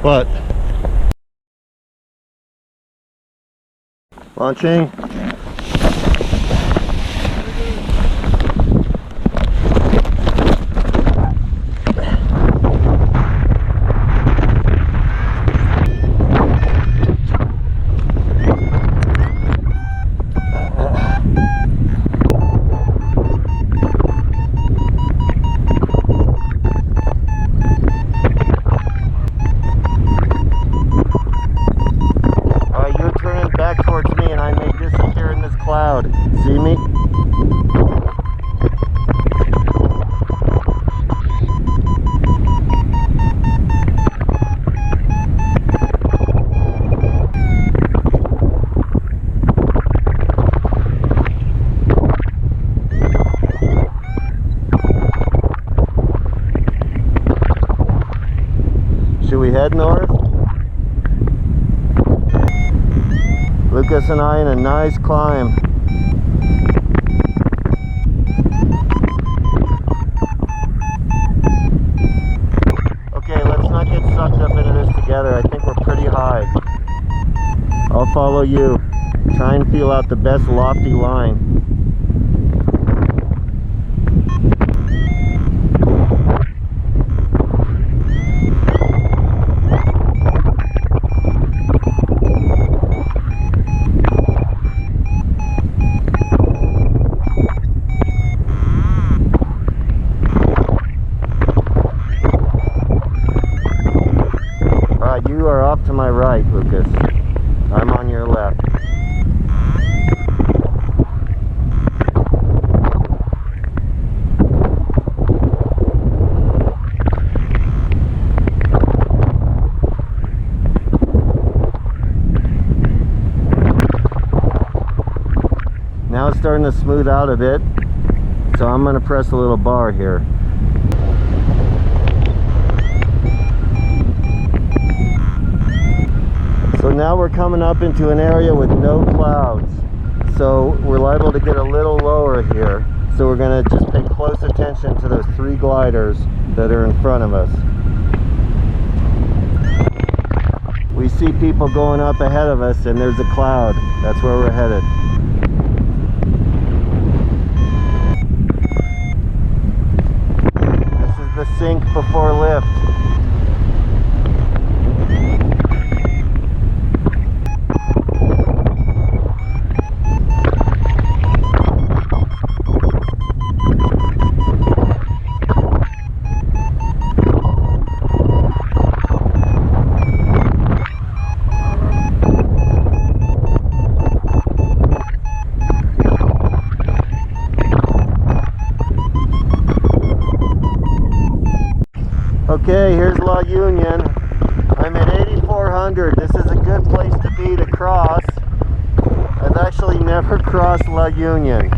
What? Launching. See me? Should we head north? Lukas and I in a nice climb. I think we're pretty high. I'll follow you. Try and feel out the best lofty line. You are off to my right, Lukas. I'm on your left. Now it's starting to smooth out a bit, so I'm going to press a little bar here. So now we're coming up into an area with no clouds, so we're liable to get a little lower here. So we're going to just pay close attention to those three gliders that are in front of us. We see people going up ahead of us, and there's a cloud. That's where we're headed. This is the sink before lift. Okay, here's La Union. I'm at 8,400. This is a good place to be to cross. I've actually never crossed La Union.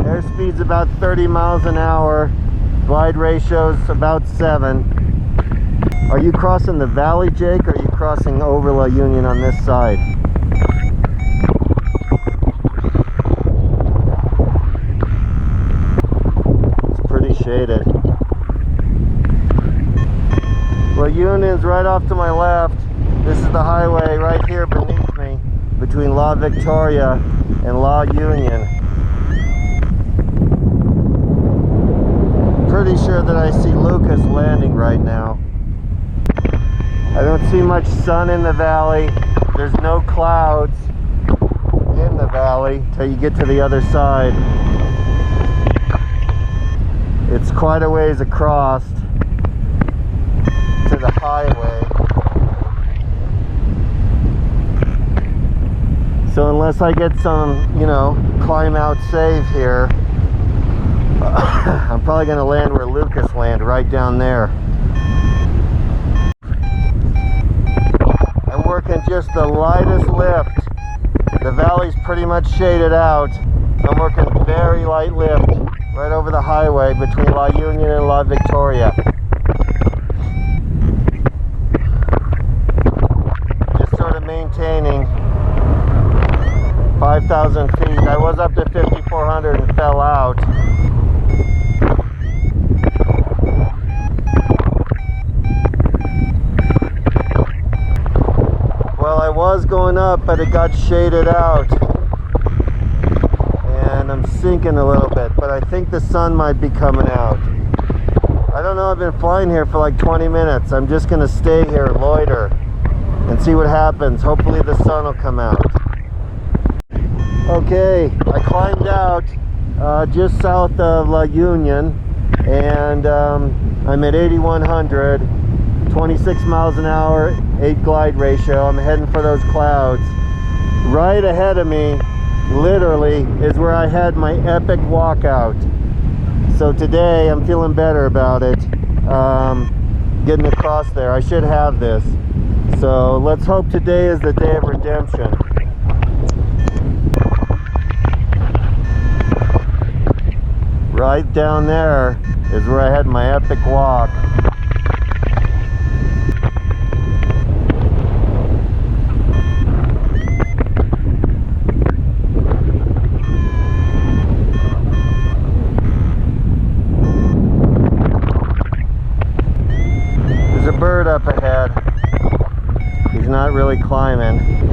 Airspeed's about 30 miles an hour. Glide ratio's about 7. Are you crossing the valley, Jake, or are you crossing over La Union on this side? It's pretty shaded. La Union's right off to my left. This is the highway right here beneath me, between La Victoria and La Union. Pretty sure that I see Lukas landing right now. I don't see much sun in the valley. There's no clouds in the valley till you get to the other side. It's quite a ways across to the highway. So unless I get some, climb out save here, I'm probably going to land where Lukas landed, right down there. I'm working just the lightest lift. The valley's pretty much shaded out. I'm working very light lift right over the highway between La Union and La Victoria. Just sort of maintaining 5,000 feet. I was up to 5,400 and fell out. up, but it got shaded out. And I'm sinking a little bit, but I think the sun might be coming out. I don't know, I've been flying here for like 20 minutes. I'm just gonna stay here, loiter, and see what happens. Hopefully the sun will come out. Okay, I climbed out just south of La Union, and I'm at 8,100, 26 miles an hour, 8 glide ratio. I'm heading for those clouds. Right ahead of me, literally, is where I had my epic walkout. So today I'm feeling better about it, getting across there. I should have this. So let's hope today is the day of redemption. Right down there is where I had my epic walk. There's a bird up ahead. He's not really climbing.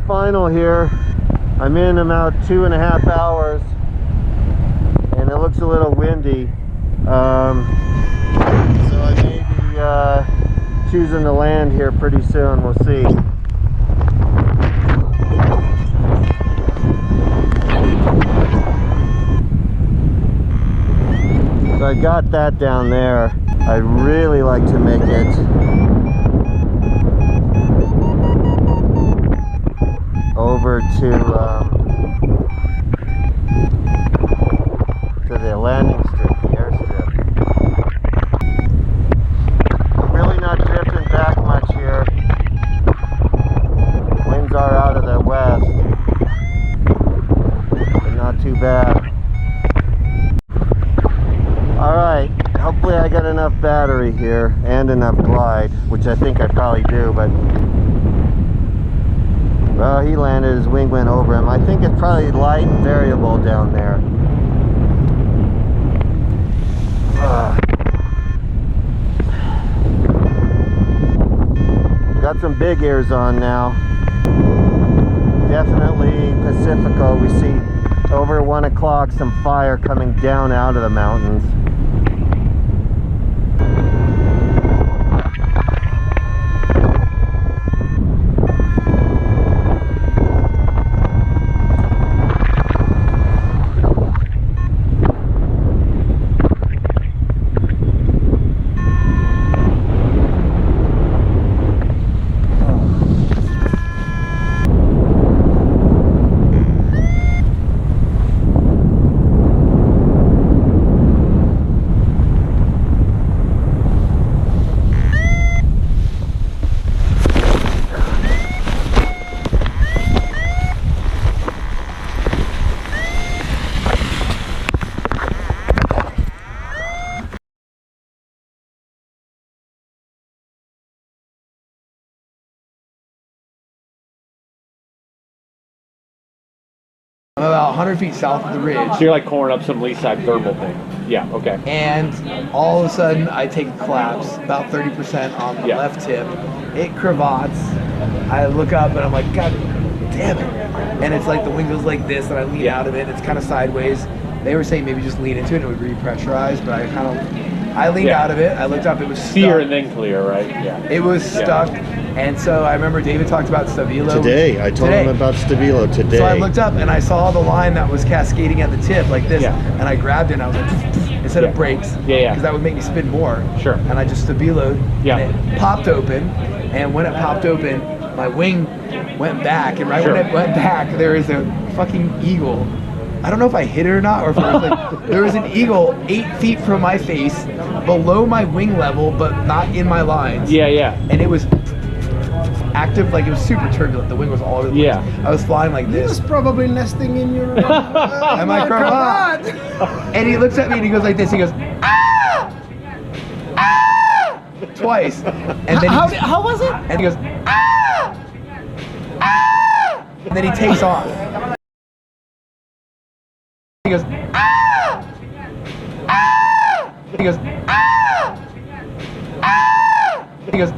Final here. I'm in about 2.5 hours, and it looks a little windy, so I may be choosing to land here pretty soon. We'll see. So I got that down there. I'd really like to make it over to the landing strip, the airstrip. I'm really not drifting back much here. Winds are out of the west, but not too bad. Alright, hopefully I got enough battery here and enough glide, which I think I probably do, but well, he landed, his wing went over him. I think it's probably light and variable down there. Got some big ears on now. Definitely Pacifico. We see over 1 o'clock some fire coming down out of the mountains. I'm about 100 feet south of the ridge. So you're like coring up some lee side thermal thing. Yeah, okay. And all of a sudden, I take a collapse, about 30% on the left tip. It cravats. I look up and I'm like, God damn it. And it's like the wing goes like this and I lean out of it. It's kind of sideways. They were saying maybe just lean into it and it would repressurize, but I leaned out of it. I looked up, it was stuck. Steer and then clear, right? Yeah. It was stuck. And so I remember David talked about Stabilo. Today, I told him about Stabilo today. So I looked up and I saw the line that was cascading at the tip like this, and I grabbed it and I was like, instead of brakes, because that would make me spin more. Sure. And I just Stabilo'd, and it popped open, and when it popped open, my wing went back, and when it went back, there is a fucking eagle. I don't know if I hit it or not, or if it was like, there was an eagle 8 feet from my face, below my wing level, but not in my lines. Yeah, yeah. And it was active, like it was super turbulent. The wind was all over the place. Yeah. I was flying like He this. was probably nesting in your And my cravat. And he looks at me and he goes like this. He goes, ah! Ah! Twice. And then How was it? and he goes, ah! Ah! And then he takes off. He goes, ah! Ah! He goes, ah! Ah! He goes,